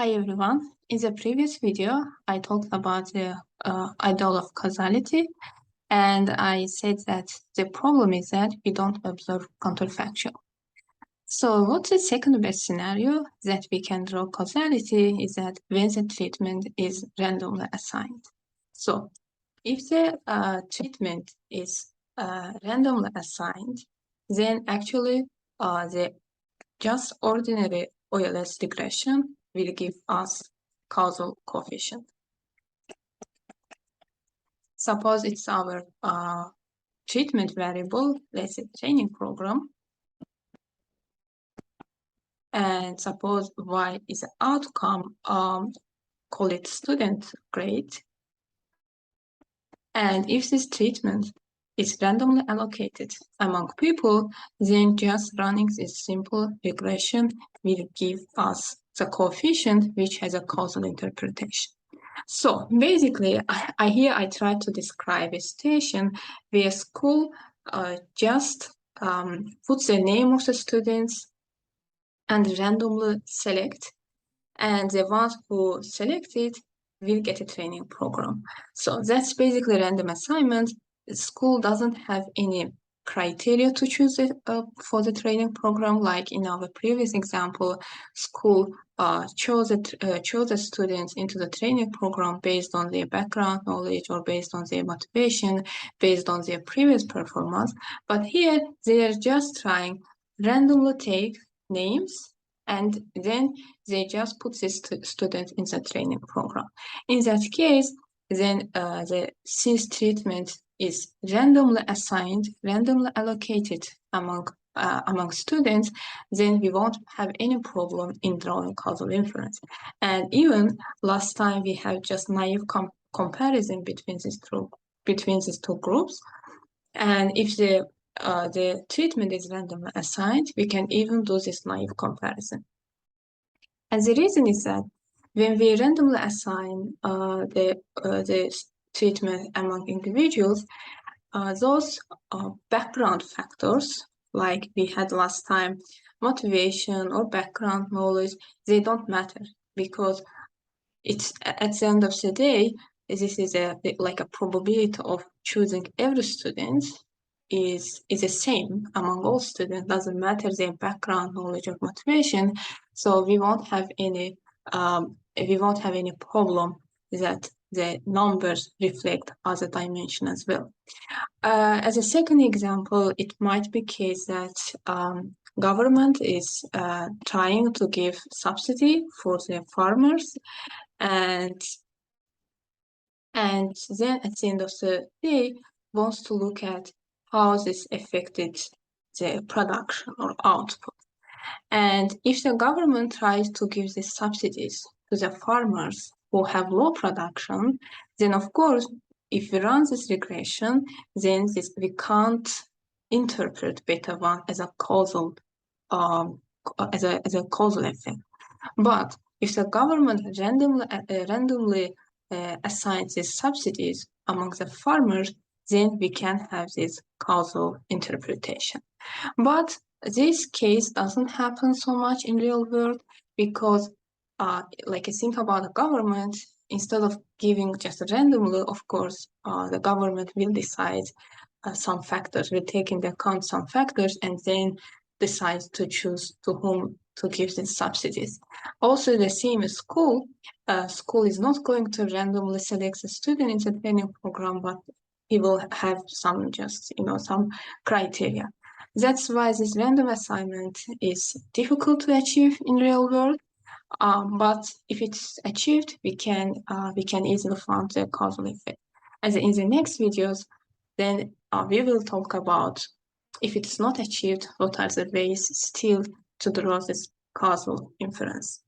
Hi everyone. In the previous video, I talked about the ideal of causality, and I said that the problem is that we don't observe counterfactual. So what's the second best scenario that we can draw causality is that when the treatment is randomly assigned. So if the treatment is randomly assigned, then actually the just ordinary OLS regression will give us causal coefficient. Suppose it's our treatment variable, let's say training program, and suppose Y is the outcome, call it student grade. And if this treatment is randomly allocated among people, then just running this simple regression will give us the coefficient which has a causal interpretation. So basically, I tried to describe a situation where school just puts the name of the students and randomly select, and the ones who selected will get a training program. So that's basically random assignment. The school doesn't have any criteria to choose it for the training program. Like in our previous example, school chose the students into the training program based on their background knowledge or based on their motivation, based on their previous performance. But here they are just trying randomly take names, and then they just put this student in the training program. In that case, then the since treatment is randomly assigned, randomly allocated among students, then we won't have any problem in drawing causal inference. And even last time we have just naive comparison between these two groups. And if the treatment is randomly assigned, we can even do this naive comparison. And the reason is that when we randomly assign the treatment among individuals, those background factors, like we had last time, motivation or background knowledge, they don't matter, because it's at the end of the day, this is like a probability of choosing every student is the same among all students. Doesn't matter their background knowledge or motivation. So we won't have any problem that the numbers reflect other dimension as well. As a second example, it might be case that government is trying to give subsidy for the farmers, and then at the end of the day wants to look at how this affected the production or output. And if the government tries to give these subsidies to the farmers who have low production, then of course, if we run this regression, then we can't interpret beta 1 as a causal as a causal effect. But if the government randomly assigns these subsidies among the farmers, then we can have this causal interpretation. But this case doesn't happen so much in real world, because like I think about the government, instead of giving just randomly, of course, the government will decide some factors, will take into account some factors, and then decide to choose to whom to give these subsidies. Also, the same as school. School is not going to randomly select a student in the training program, but he will have some some criteria. That's why this random assignment is difficult to achieve in real world. But if it's achieved, we can easily find the causal effect. And in the next videos, then we will talk about, if it's not achieved, what are the ways still to draw this causal inference.